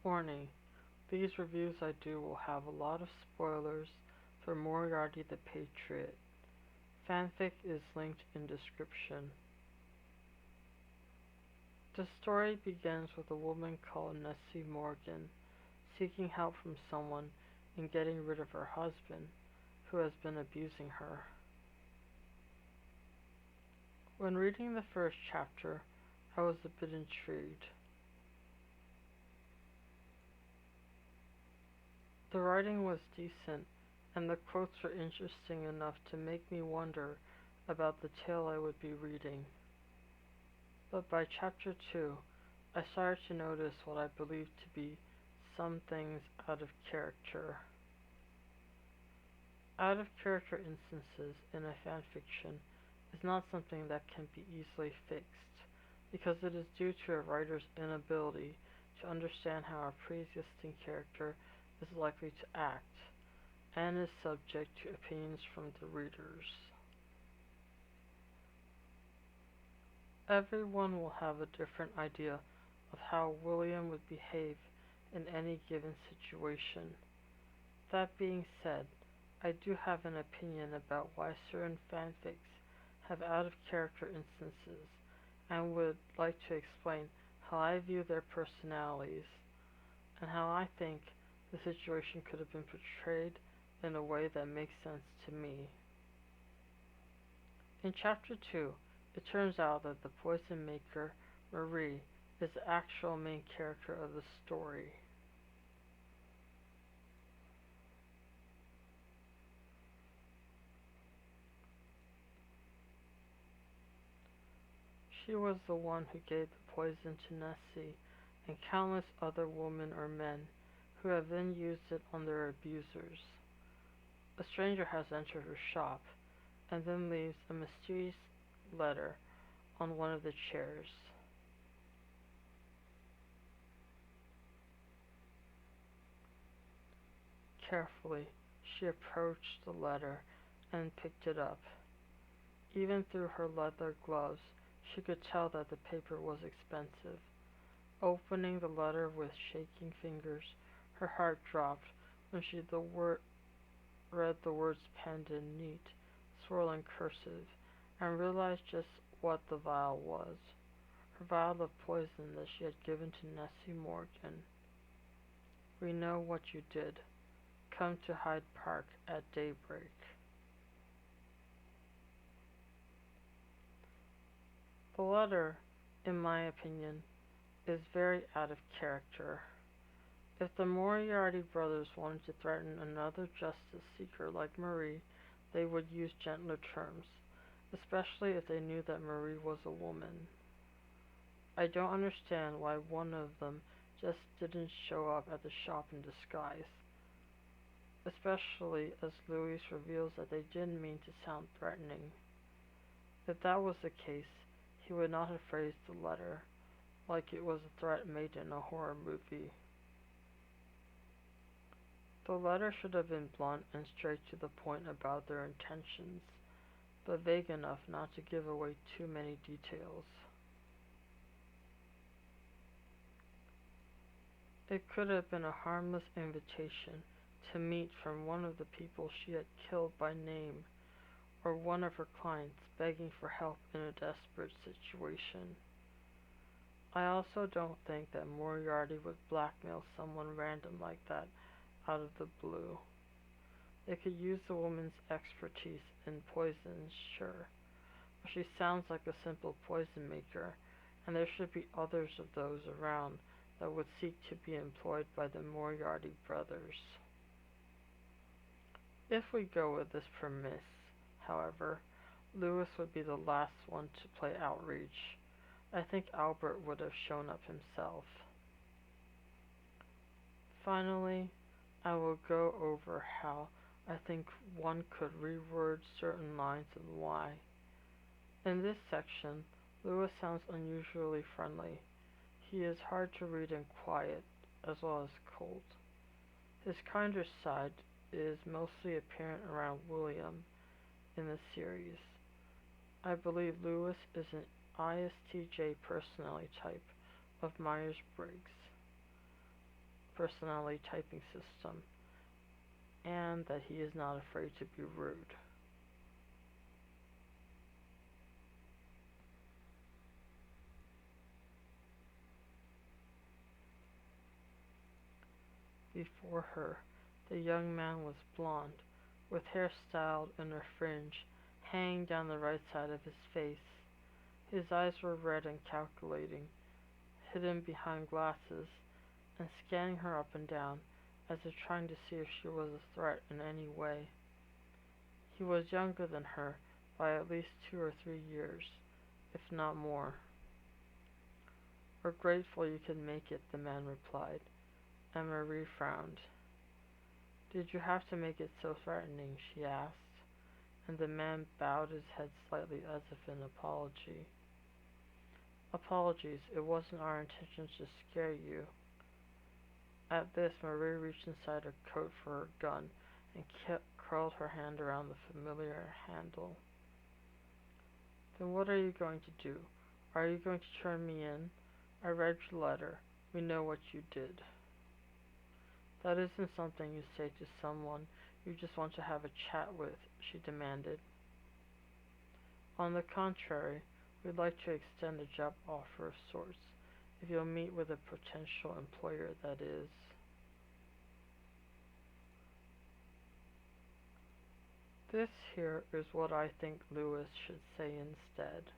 Warning: these reviews I do will have a lot of spoilers for Moriarty the Patriot. Fanfic is linked in description. The story begins with a woman called Nessie Morgan seeking help from someone in getting rid of her husband, who has been abusing her. When reading the first chapter, I was a bit intrigued. The writing was decent, and the quotes were interesting enough to make me wonder about the tale I would be reading. But by chapter 2, I started to notice what I believed to be some things out of character. Out of character instances in a fanfiction is not something that can be easily fixed, because it is due to a writer's inability to understand how a pre-existing character is likely to act, and is subject to opinions from the readers. Everyone will have a different idea of how William would behave in any given situation. That being said, I do have an opinion about why certain fanfics have out-of-character instances, and would like to explain how I view their personalities, and how I think the situation could have been portrayed in a way that makes sense to me. In Chapter 2, it turns out that the poison maker, Marie, is the actual main character of the story. She was the one who gave the poison to Nessie and countless other women or men who have then used it on their abusers. A stranger has entered her shop and then leaves a mysterious letter on one of the chairs. Carefully, she approached the letter and picked it up. Even through her leather gloves, she could tell that the paper was expensive. Opening the letter with shaking fingers, her heart dropped when she read the words penned in neat, swirling cursive, and realized just what the vial was. Her vial of poison that she had given to Nessie Morgan. We know what you did. Come to Hyde Park at daybreak. The letter, in my opinion, is very out of character. If the Moriarty brothers wanted to threaten another justice seeker like Marie, they would use gentler terms, especially if they knew that Marie was a woman. I don't understand why one of them just didn't show up at the shop in disguise, especially as Louis reveals that they didn't mean to sound threatening. If that was the case, he would not have phrased the letter like it was a threat made in a horror movie. The letter should have been blunt and straight to the point about their intentions, but vague enough not to give away too many details. It could have been a harmless invitation to meet from one of the people she had killed by name, or one of her clients begging for help in a desperate situation. I also don't think that Moriarty would blackmail someone random like that out of the blue. They could use the woman's expertise in poisons, sure, but she sounds like a simple poison maker, and there should be others of those around that would seek to be employed by the Moriarty brothers. If we go with this premise, however, Louis would be the last one to play outreach. I think Albert would have shown up himself. Finally, I will go over how I think one could reword certain lines and why. In this section, Louis sounds unusually friendly. He is hard to read and quiet, as well as cold. His kinder side is mostly apparent around William in the series. I believe Louis is an ISTJ personality type of Myers-Briggs. personality typing system, and that he is not afraid to be rude. Before her, the young man was blond, with hair styled in a fringe hanging down the right side of his face. His eyes were red and calculating, hidden behind glasses, and scanning her up and down, as if trying to see if she was a threat in any way. He was younger than her by at least 2 or 3 years, if not more. "We're grateful you could make it," the man replied, and Marie frowned. "Did you have to make it so threatening?" she asked, and the man bowed his head slightly as if in apology. "Apologies, it wasn't our intention to scare you." At this, Marie reached inside her coat for her gun and curled her hand around the familiar handle. "Then what are you going to do? Are you going to turn me in? I read your letter. We know what you did." "That isn't something you say to someone you just want to have a chat with," she demanded. "On the contrary, we'd like to extend a job offer of sorts, if you'll meet with a potential employer, that is." This here is what I think Lewis should say instead.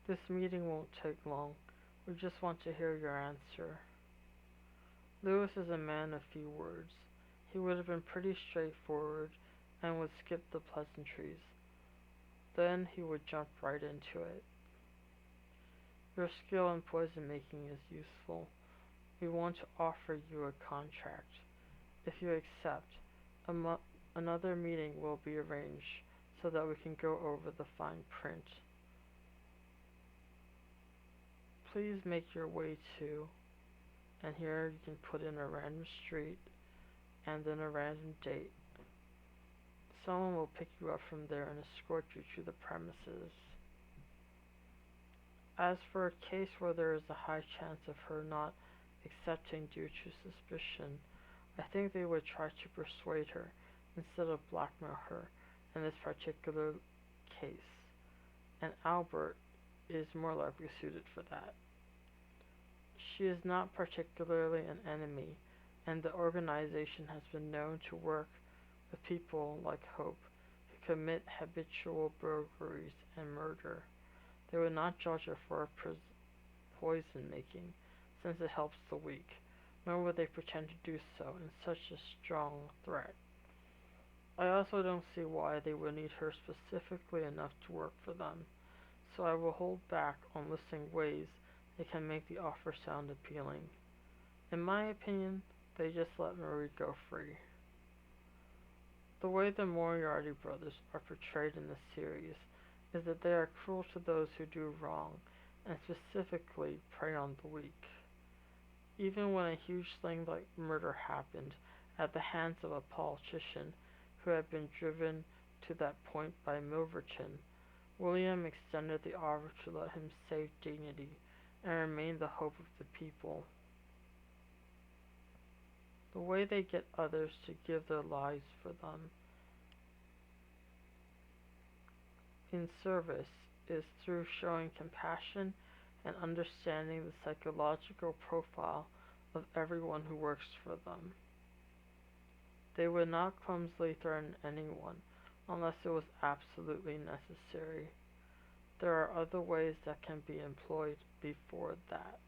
"This meeting won't take long. We just want to hear your answer." Lewis is a man of few words. He would have been pretty straightforward and would skip the pleasantries. Then he would jump right into it. "Your skill in poison making is useful. We want to offer you a contract. If you accept, another meeting will be arranged so that we can go over the fine print. Please make your way to," and here you can put in a random street and then a random date. "Someone will pick you up from there and escort you to the premises." As for a case where there is a high chance of her not accepting due to suspicion, I think they would try to persuade her instead of blackmail her in this particular case, and Albert is more likely suited for that. She is not particularly an enemy, and the organization has been known to work with people like Hope, who commit habitual burglaries and murder. They would not judge her for poison making, since it helps the weak, nor would they pretend to do so in such a strong threat. I also don't see why they would need her specifically enough to work for them, so I will hold back on listing ways they can make the offer sound appealing. In my opinion, they just let Marie go free. The way the Moriarty brothers are portrayed in this series is that they are cruel to those who do wrong, and specifically prey on the weak. Even when a huge thing like murder happened at the hands of a politician who had been driven to that point by Milverton, William extended the offer to let him save dignity and remain the hope of the people. The way they get others to give their lives for them in service is through showing compassion and understanding the psychological profile of everyone who works for them. They would not clumsily threaten anyone unless it was absolutely necessary. There are other ways that can be employed before that.